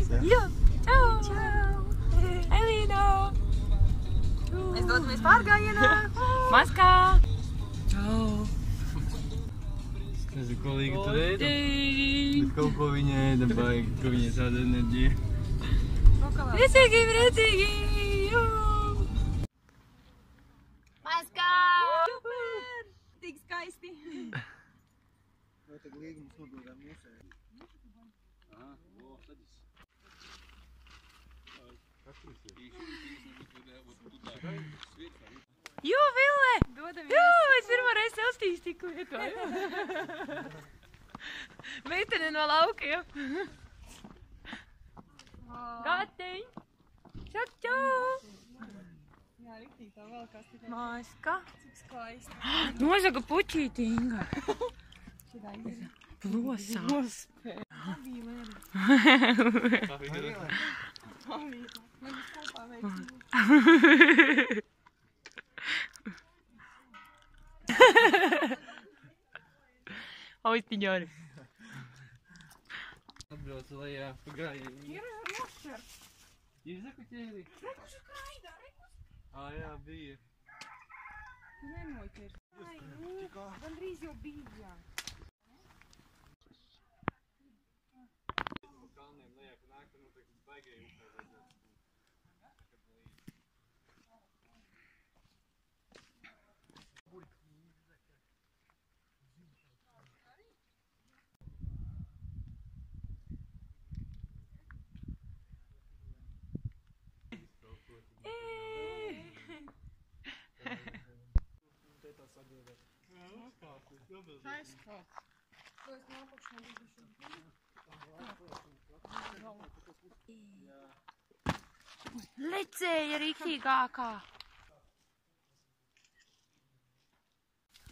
Jā, čau! Elīna! Mēs dodamies pārgājienā! Maskā! Čau! Nezinu, ko Līga tur ēda, bet kaut ko viņa ēda baigi, ka viņa tāda enerģija. Priecīgi! Maskā! Super! Tik skaisti! Vai tad Līga mums nododām mūsēju? Jū, Ville! Dodamies! Jū, es pirmoreiz Elstīs tiku lietoju. Meitene no laukiem. Gatiņ! Čau, čau! Jā, riktīgi tā vēl kas tikai. Maska! Cik skaisti. Nozaga puķīti, Inga. Šitā ir. Plosā. Avīlēri. Avīlēri. Man ir kopā veicinu. Austiņori. Atbraucu lejā pa gājienu. Ir nošķer. Ir zakuķēri? Rekuši kraidā, rekuši. Jā, bija. Nemoķers. Ai, gandrīz jau bija, jā. Pa kalniem lejā, ka nāk, nu, tā baigēja upē vajadzētu. Tā ir skats. To es nākotnē bijuši. Lecēja rīktīgākā.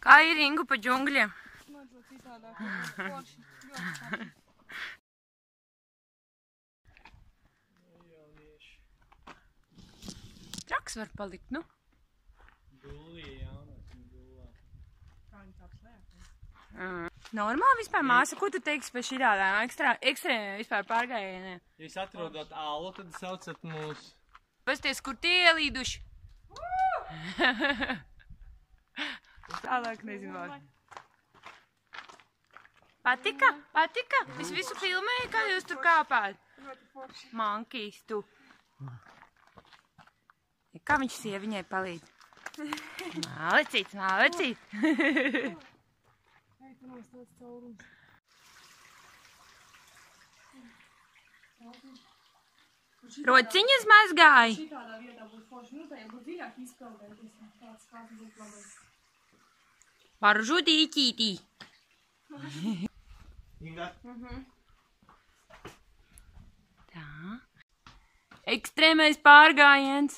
Kā ir Ingu pa džungļiem? Mazliet citādāk. Forši. Ļoti skati. Traks var palikt, nu. Gulija jaunās un gulā. Kā viņi tāds lēkās? Normāli vispār, māsa, ko tu teiksi par šitādām ekstrēmiem vispār pārgājieniem? Ja jūs atrodot alu, tad saucat mūs. Pasties, kur tie ielīduši? Tālāk nezinu vārdu. Patika? Patika? Es visu filmēju, kā jūs tur kāpāt. Ļoti forši. Mankīs, tu. Kā viņš sieviņai palīdz? Mālecīts, mālecīts. Ei, tu nos tāds caurums. Rociņas mazgāja. Šitādā vietā būtu forši. Nu, tā jau būtu dziļāk izpeldēties. Tāds kāds būtu labais. Varu žudīķītī. Inga? Tā. Ekstrēmais pārgājiens.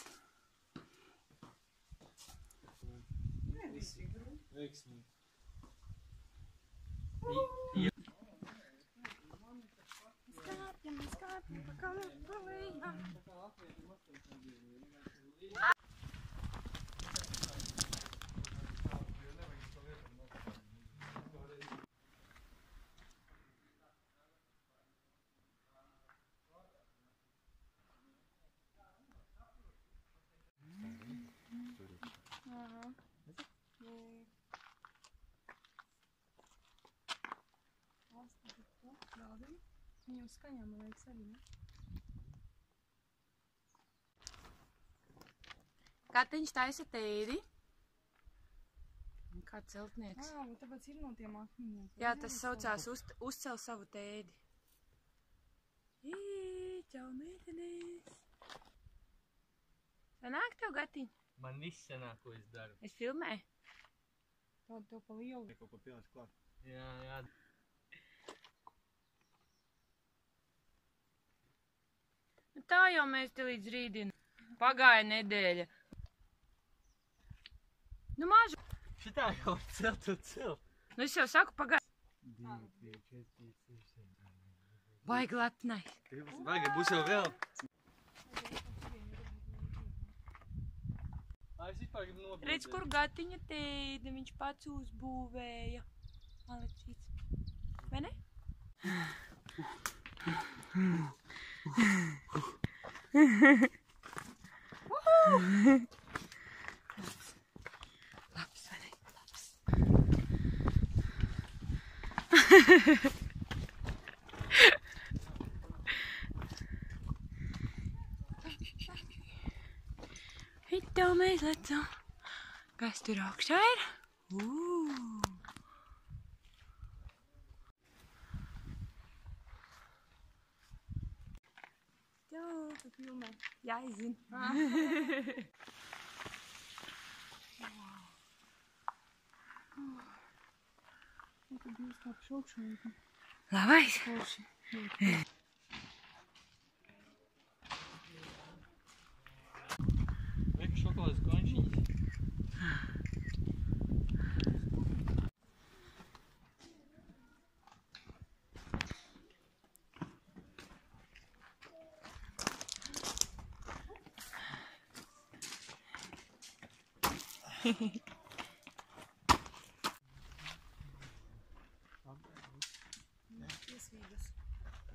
Veiksmīgi. Skāpjam, pa kalnu, pa lejām. Viņam skaņām, man liekas, arī, ne? Katiņš taisa tēdi. Kā celtnieks. Un tāpēc ir no tiem akmeņiem. Jā, tas saucās uzcel savu tēdi. Čau, meitenēs. Sanāk tev, gatiņ? Man viss sanāk, ko es daru. Es filmēju. Tādu tev pa lielu. Kaut ko pielāc klāt. Jā, jā. Nu tā jau mēs te līdz rītdien. Pagāja nedēļa. Nu mažu. Šitā jau var celt un celt. Nu es jau saku pagāja. 2, 3, 4, 5, 6, 7. Baigi lepnai. Baigi, būs jau vēl. Es vispār gribu nobraukt. Redz, kur gatiņa tēdi, viņš pats uzbūvēja. Malecīts. Vai ne? Labs, vai ne? Labs. Hitto mēs lecam. Kas tur augšā ir? Jā, tu filmē. Jā, es zinu. Labais. Vajag šokolādes končiņas.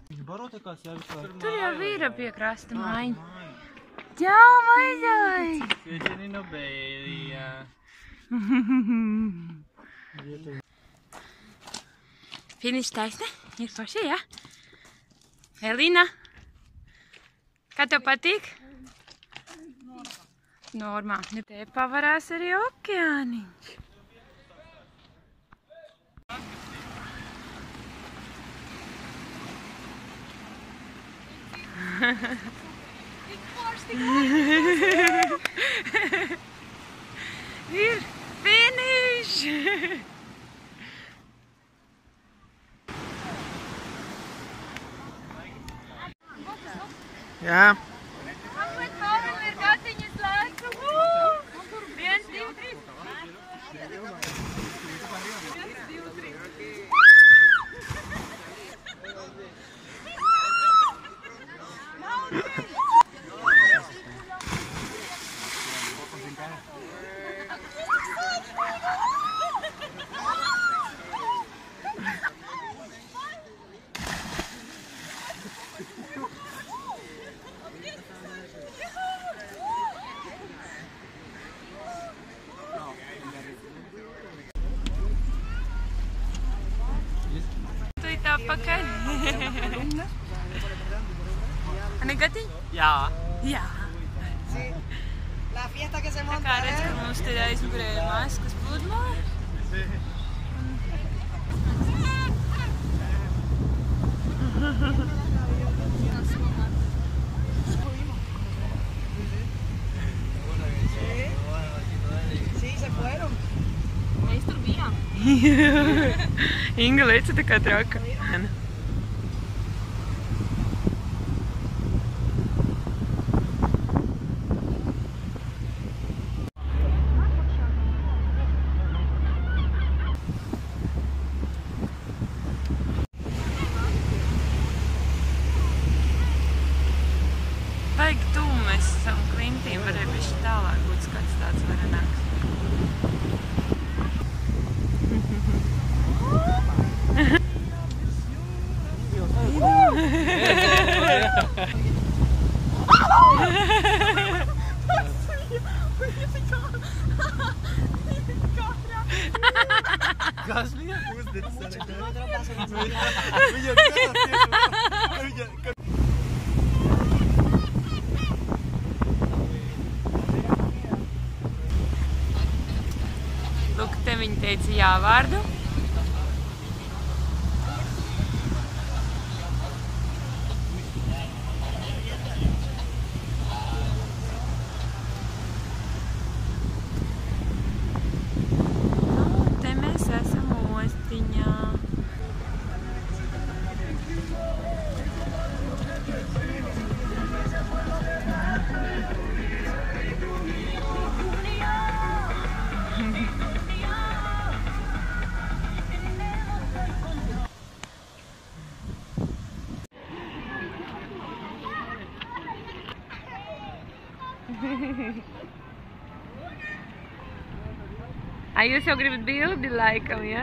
Viņi baro tā kā sevi vispār. Tur jau ir pie krasta maiņa. Jā, maizai! Sveicieni Bēlijā. Finišs taisne? Ir paši, jā? Elīna? Kā tev patīk? Normā. Te pavarās arī okeāniņš. Ir finish! Jā. Ir gatiņas lēca. 1, 2, 3. 1, 2, 3. Apakaļ. Ani gatiņi? Jā. Jā. La fiesta que se Tā monta, kā redz, ka mums te aizmugurē maskas pludmā. Sí, se fueron. Mēs tur bijām. Inga leca tā kā traka. Vajag tūmu, mēs esam klintīm, varēja bišķi tālāk būt skats tāds varenāks. Kas bija? Lūk, te viņi teica jā vārdu. Te mēs esam ostiņā. Ai, jūs jau gribat bildi laikam, ja?